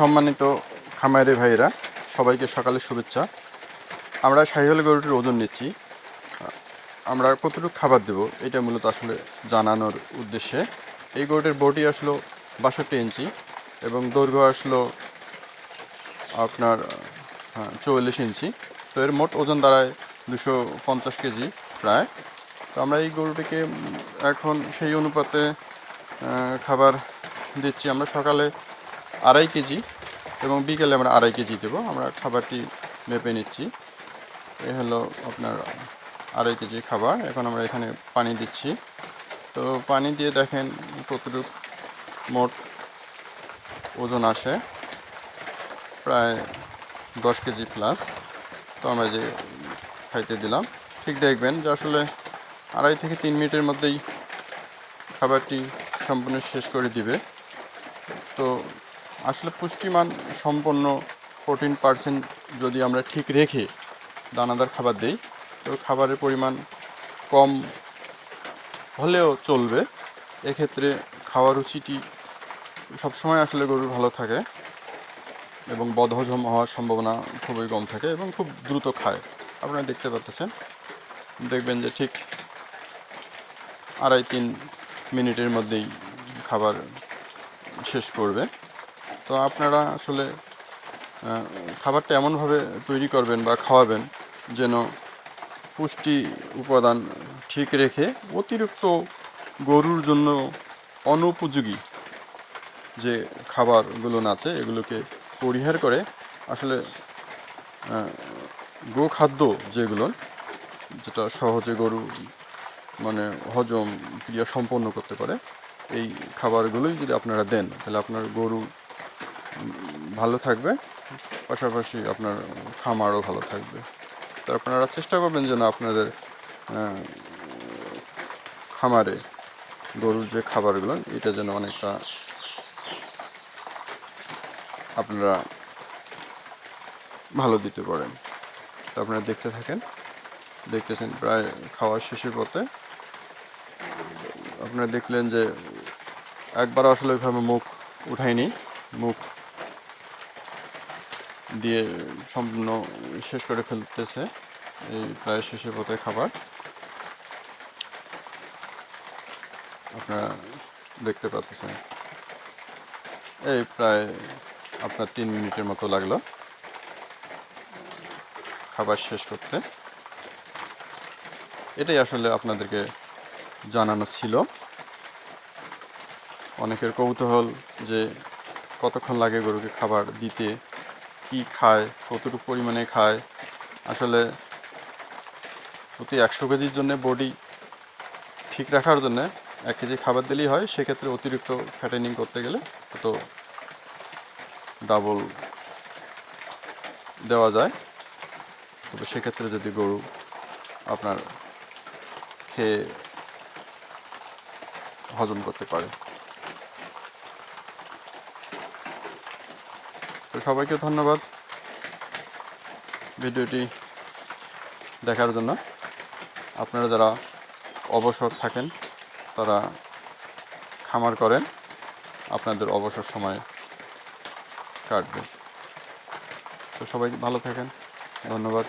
সম্মানিত খামারি ভাইরা, সবাইকে সকালে শুভেচ্ছা। আমরা শাহিওয়াল গরুটির ওজন নিচ্ছি, আমরা কতটুকু খাবার দেব এটা মূলত আসলে জানানোর উদ্দেশ্যে। এই গরুটির বডি আসলো 62 ইঞ্চি এবং দৈর্ঘ্য আসলো আপনার 44 ইঞ্চি। তো এর মোট ওজন দাঁড়ায় 250 কেজি প্রায়। তো আমরা এই গরুটিকে এখন সেই অনুপাতে খাবার দিচ্ছি। আমরা সকালে 2.5 কেজি এবং বিকেলে আমরা 2.5 কেজি দেবো। আমরা খাবারটি মেপে নিচ্ছি। এ হলো আপনার 2.5 কেজি খাবার। এখন আমরা এখানে পানি দিচ্ছি। তো পানি দিয়ে দেখেন কতটুকু মোট ওজন আসে, প্রায় 10 কেজি প্লাস। তো আমরা যে খাইতে দিলাম, ঠিক দেখবেন যে আসলে 2.5 থেকে 3 মিনিটের মধ্যেই খাবারটি সম্পূর্ণ শেষ করে দিবে। তো আসলে পুষ্টিমান সম্পন্ন 14% যদি আমরা ঠিক রেখে দানাদার খাবার দিই, তো খাবারের পরিমাণ কম হলেও চলবে। এক্ষেত্রে খাওয়ার রুচিটি সবসময় আসলে গরুর ভালো থাকে এবং বদহজম হওয়ার সম্ভাবনা খুবই কম থাকে এবং খুব দ্রুত খায়। আপনারা দেখতে পাচ্ছেন, দেখবেন যে ঠিক 2.5-3 মিনিটের মধ্যেই খাবার শেষ করবে। তো আপনারা আসলে খাবারটা এমনভাবে তৈরি করবেন বা খাওয়াবেন যেন পুষ্টি উপাদান ঠিক রেখে অতিরিক্ত গরুর জন্য অনুপযোগী যে খাবারগুলো আছে এগুলোকে পরিহার করে আসলে গোখাদ্য যেগুলো, যেটা সহজে গরু মানে হজম ক্রিয়া সম্পন্ন করতে পারে, এই খাবারগুলোই যদি আপনারা দেন তাহলে আপনার গরু ভালো থাকবে, পাশাপাশি আপনার খামারও ভালো থাকবে। তো আপনারা চেষ্টা করবেন যেন আপনাদের খামারে গরুর যে খাবারগুলো এটা যেন অনেকটা আপনারা ভালো দিতে পারেন। তো আপনারা দেখতে থাকেন, দেখতেছেন প্রায় খাওয়া শেষের পথে। আপনারা দেখলেন যে একবার আসলে ওইভাবে মুখ উঠায়নি, মুখ দিয়ে সম্পূর্ণ শেষ করে ফেলতেছে এই প্রায় শেষের পথে খাবার। আপনারা দেখতে পাচ্ছেন এই প্রায় আপনার 3 মিনিটের মতো লাগলো খাবার শেষ করতে। এটাই আসলে আপনাদেরকে জানানো ছিল। অনেকের কৌতূহল যে কতক্ষণ লাগে গরুকে খাবার দিতে, কি খায়, কতটুকু পরিমাণে খায়। আসলে প্রতি 100 কেজির জন্য বডি ঠিক রাখার জন্য 1 কেজি খাবার দিলেই হয়। সেক্ষেত্রে অতিরিক্ত ফ্যাটেনিং করতে গেলে তো ডাবল দেওয়া যায়। তবে সেক্ষেত্রে যদি গরু আপনার খেয়ে হজম করতে পারে। তো সবাইকে ধন্যবাদ ভিডিওটি দেখার জন্য। আপনারা যারা অবসর থাকেন, তারা খামার করেন, আপনাদের অবসর সময় কাটবে। তো সবাই ভালো থাকেন, ধন্যবাদ।